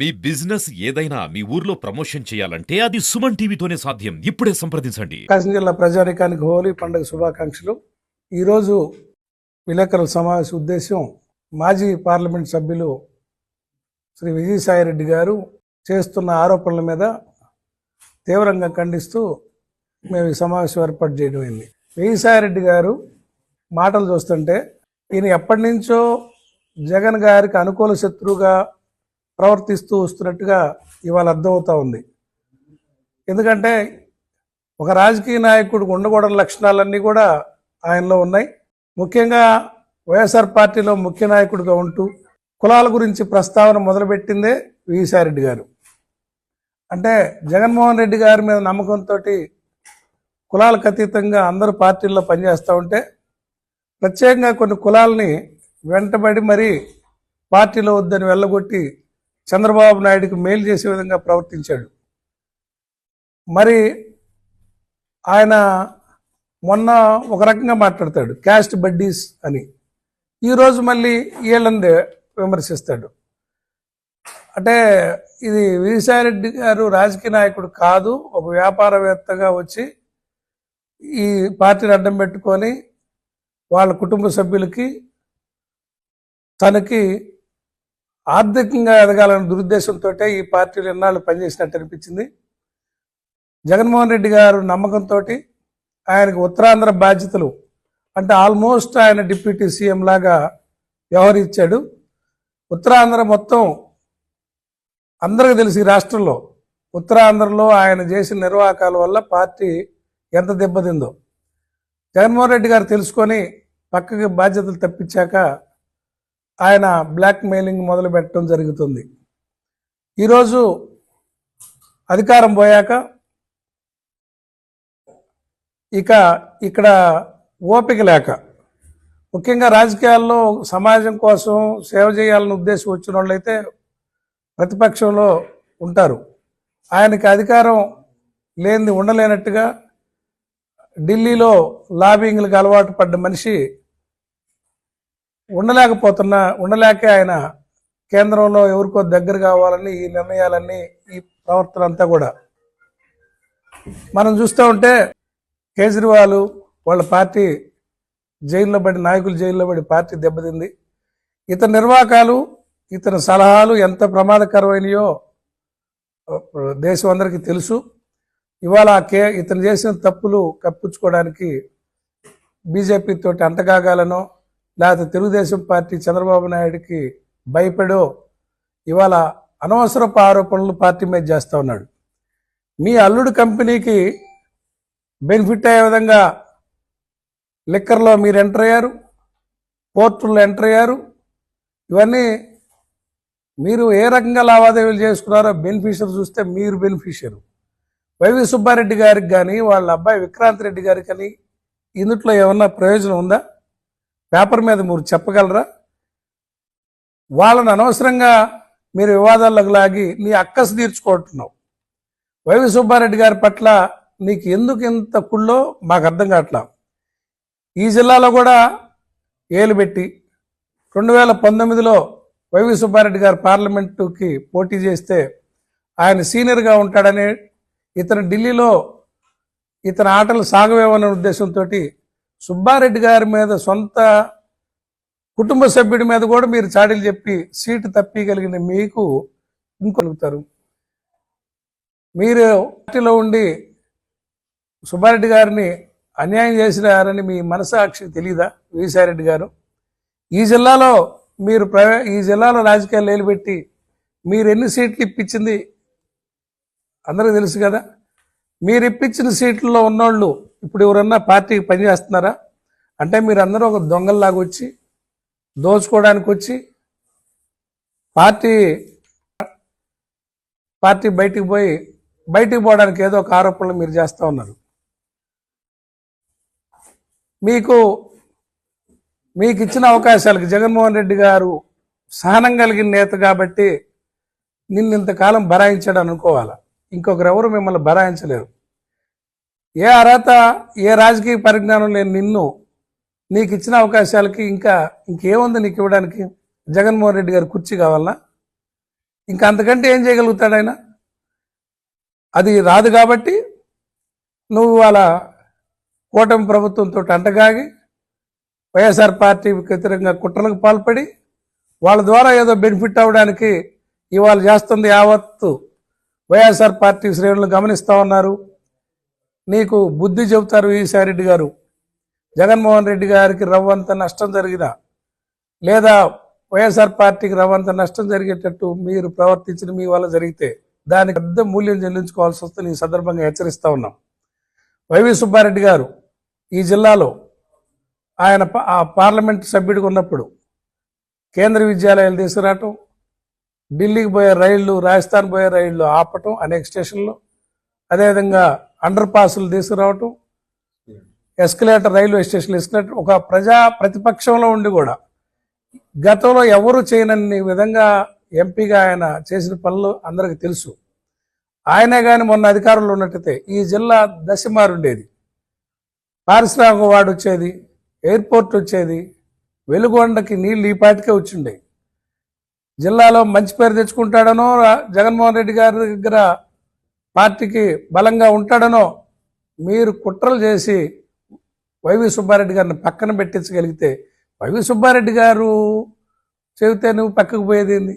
మీ business ఏదైనా మీ ఊర్లో promotion చేయాలంటే అది సుమన్ టీవీతోనే సాధ్యం. ఇప్పుడే సంప్రదించండి. ప్రకాశం జిల్లా ప్రజానికానికి హోలీ పండుగ శుభాకాంక్షలు. ఈరోజు విలేకరుల సమావేశ ఉద్దేశం మాజీ పార్లమెంట్ సభ్యులు శ్రీ విజయసాయిరెడ్డి గారు చేస్తున్న ఆరోపణల మీద తీవ్రంగా ఖండిస్తూ మేము ఈ సమావేశం ఏర్పాటు చేయడం అయింది. విజయసాయిరెడ్డి గారు మాటలు చూస్తుంటే ఈయన ఎప్పటి నుంచో జగన్ గారికి అనుకూల శత్రువుగా ప్రవర్తిస్తూ వస్తున్నట్టుగా ఇవాళ అర్థమవుతా ఉంది. ఎందుకంటే ఒక రాజకీయ నాయకుడికి ఉండకూడని లక్షణాలన్నీ కూడా ఆయనలో ఉన్నాయి. ముఖ్యంగా వైఎస్ఆర్ పార్టీలో ముఖ్య నాయకుడిగా ఉంటూ కులాల గురించి ప్రస్తావన మొదలుపెట్టిందే విజయసాయిరెడ్డి గారు. అంటే జగన్మోహన్ రెడ్డి గారి మీద నమ్మకంతో కులాలకు అతీతంగా అందరూ పార్టీల్లో పనిచేస్తూ ఉంటే ప్రత్యేకంగా కొన్ని కులాలని వెంటబడి మరీ పార్టీలో వద్దని వెళ్ళగొట్టి చంద్రబాబు నాయుడికి మేలు చేసే విధంగా ప్రవర్తించాడు. మరి ఆయన మొన్న ఒక రకంగా మాట్లాడతాడు, క్యాస్ట్ బడ్డీస్ అని. ఈరోజు మళ్ళీ వీళ్ళని విమర్శిస్తాడు. అంటే ఇది విజయసాయిరెడ్డి గారు రాజకీయ నాయకుడు కాదు, ఒక వ్యాపారవేత్తగా వచ్చి ఈ పార్టీని అడ్డం పెట్టుకొని వాళ్ళ కుటుంబ సభ్యులకి తనకి ఆర్థికంగా ఎదగాలన్న దురుద్దేశంతో ఈ పార్టీలు ఎన్నాళ్ళు పనిచేసినట్టు అనిపించింది. జగన్మోహన్ రెడ్డి గారు నమ్మకంతో ఆయనకు ఉత్తరాంధ్ర బాధ్యతలు అంటే ఆల్మోస్ట్ ఆయన డిప్యూటీ సీఎం లాగా వ్యవహరించాడు. ఉత్తరాంధ్ర మొత్తం అందరికీ తెలిసి రాష్ట్రంలో ఉత్తరాంధ్రలో ఆయన చేసిన నిర్వాహకాల వల్ల పార్టీ ఎంత దెబ్బతిందో జగన్మోహన్ రెడ్డి గారు తెలుసుకొని పక్కకి బాధ్యతలు తప్పించాక ఆయన బ్లాక్ మెయిలింగ్ మొదలు పెట్టడం జరుగుతుంది. ఈరోజు అధికారం పోయాక ఇక్కడ ఓపిక లేక, ముఖ్యంగా రాజకీయాల్లో సమాజం కోసం సేవ చేయాలని ఉద్దేశం వచ్చిన వాళ్ళైతే ప్రతిపక్షంలో ఉంటారు. ఆయనకి అధికారం లేనిది ఉండలేనట్టుగా ఢిల్లీలో లాబింగ్లకు అలవాటు పడ్డ మనిషి ఉండలేకే ఆయన కేంద్రంలో ఎవరికో దగ్గర కావాలని ఈ నిర్ణయాలన్నీ ఈ ప్రవర్తన అంతా కూడా మనం చూస్తూ ఉంటే కేజ్రీవాల్ వాళ్ళ పార్టీ జైల్లో పడి, నాయకులు జైల్లో పడి పార్టీ దెబ్బతింది. ఇతని నిర్వాహకాలు, ఇతని సలహాలు ఎంత ప్రమాదకరమైనయో దేశం అందరికీ తెలుసు. ఇవాళ ఇతను చేసిన తప్పులు కప్పించుకోవడానికి బీజేపీ తోటి అంటగాగాలనో లేకపోతే తెలుగుదేశం పార్టీ చంద్రబాబు నాయుడికి భయపడో ఇవాళ అనవసరపు ఆరోపణలు పార్టీ మీద చేస్తూ ఉన్నాడు. మీ అల్లుడు కంపెనీకి బెనిఫిట్ అయ్యే విధంగా లిక్కర్లో మీరు ఎంటర్ అయ్యారు, పోర్టుల్లో ఎంటర్ అయ్యారు. ఇవన్నీ మీరు ఏ రకంగా లావాదేవీలు చేసుకున్నారో బెనిఫిషియర్ చూస్తే మీరు బెనిఫిషియర్. వైవి సుబ్బారెడ్డి గారికి కానీ వాళ్ళ అబ్బాయి విక్రాంత్ రెడ్డి గారికి కానీ ఇందుట్లో ఏమన్నా ప్రయోజనం ఉందా? పేపర్ మీద మీరు చెప్పగలరా? వాళ్ళని అనవసరంగా మీరు వివాదాల్లోకి లాగి నీ అక్కసు తీర్చుకుంటున్నావు. వైవి సుబ్బారెడ్డి గారి పట్ల నీకు ఎందుకు ఇంత కుళ్ళో మాకు అర్థం కావట్లా. ఈ జిల్లాలో కూడా ఏలు పెట్టి 2019లో వైవి సుబ్బారెడ్డి గారు పార్లమెంటుకి పోటీ చేస్తే ఆయన సీనియర్గా ఉంటాడని ఇతను ఢిల్లీలో ఇతని ఆటలు సాగవేమనే ఉద్దేశంతో సుబ్బారెడ్డి గారి మీద సొంత కుటుంబ సభ్యుడి మీద కూడా మీరు చాడీలు చెప్పి సీటు తప్పిగలిగిన మీకు ఇంకొలుగుతారు. మీరు పార్టీలో ఉండి సుబ్బారెడ్డి గారిని అన్యాయం చేసినారని మీ మనసాక్షికి తెలీదా? విజయసాయిరెడ్డి గారు ఈ జిల్లాలో ఈ జిల్లాలో రాజకీయాలు నిలబెట్టి మీరు ఎన్ని సీట్లు ఇప్పించింది అందరికీ తెలుసు కదా. మీరు ఇప్పించిన సీట్లలో ఉన్నోళ్ళు ఇప్పుడు ఎవరన్నా పార్టీకి పనిచేస్తున్నారా? అంటే మీరు అందరూ ఒక దొంగల్లాగా వచ్చి దోచుకోవడానికి వచ్చి పార్టీ బయటికి పోవడానికి ఏదో ఒక ఆరోపణలు మీరు చేస్తూ ఉన్నారు. మీకు ఇచ్చిన అవకాశాలకు జగన్మోహన్ రెడ్డి గారు సహనం కలిగిన నేత కాబట్టి నిన్ను ఇంతకాలం బరాయించాడు అనుకోవాలా. ఇంకొకరు ఎవరు మిమ్మల్ని బరాయించలేరు. ఏ అర్హత, ఏ రాజకీయ పరిజ్ఞానం లేని నీకు ఇచ్చిన అవకాశాలకి ఇంకేముంది నీకు ఇవ్వడానికి? జగన్మోహన్ రెడ్డి గారు కుర్చీ కావాలన్నా? ఇంకా అంతకంటే ఏం చేయగలుగుతాడు ఆయన? అది రాదు కాబట్టి నువ్వు వాళ్ళ కూటమి ప్రభుత్వంతో అంటగాగి వైఎస్ఆర్ పార్టీకి వ్యతిరేకంగా కుట్రలకు పాల్పడి వాళ్ళ ద్వారా ఏదో బెనిఫిట్ అవ్వడానికి ఇవాళ చేస్తుంది యావత్తు వైఎస్ఆర్ పార్టీ శ్రేణులు గమనిస్తూ ఉన్నారు. నీకు బుద్ధి చెబుతారు ఈసారెడ్డి గారు. జగన్మోహన్ రెడ్డి గారికి రవ్వంత నష్టం జరిగినా లేదా వైఎస్ఆర్ పార్టీకి రవ్వంత నష్టం జరిగేటట్టు మీరు ప్రవర్తించిన మీ వల్ల జరిగితే దానికి పెద్ద మూల్యం చెల్లించుకోవాల్సి వస్తుంది. ఈ సందర్భంగా హెచ్చరిస్తూ ఉన్నాం. వైవి సుబ్బారెడ్డి గారు ఈ జిల్లాలో ఆయన ఆ పార్లమెంట్ సభ్యుడిగా ఉన్నప్పుడు కేంద్ర విద్యాలయాలు తీసుకురావటం, ఢిల్లీకి పోయే రైళ్లు, రాజస్థాన్ పోయే రైళ్లు ఆపటం అనేక స్టేషన్లో, అదేవిధంగా అండర్ పాసులు తీసుకురావటం, ఎస్కలేటర్ రైల్వే స్టేషన్లు ఎస్కలేటర్, ఒక ప్రతిపక్షంలో ఉండి కూడా గతంలో ఎవరు చేయనన్ని విధంగా ఎంపీగా ఆయన చేసిన పనులు అందరికీ తెలుసు. ఆయనే కానీ మొన్న అధికారంలో ఉన్నట్టయితే ఈ జిల్లా దశ మారుండేది. పారిశ్రామిక వాడు వచ్చేది, ఎయిర్పోర్ట్ వచ్చేది, వెలుగొండకి నీళ్ళు ఈ పాటికే వచ్చిండే. జిల్లాలో మంచి పేరు తెచ్చుకుంటాడనో, జగన్మోహన్ రెడ్డి గారి దగ్గర పార్టీకి బలంగా ఉంటాడనో మీరు కుట్రలు చేసి వైవి సుబ్బారెడ్డి గారిని పక్కన పెట్టించగలిగితే, వైవి సుబ్బారెడ్డి గారు చెబితే నువ్వు పక్కకు పోయేది ఏంది?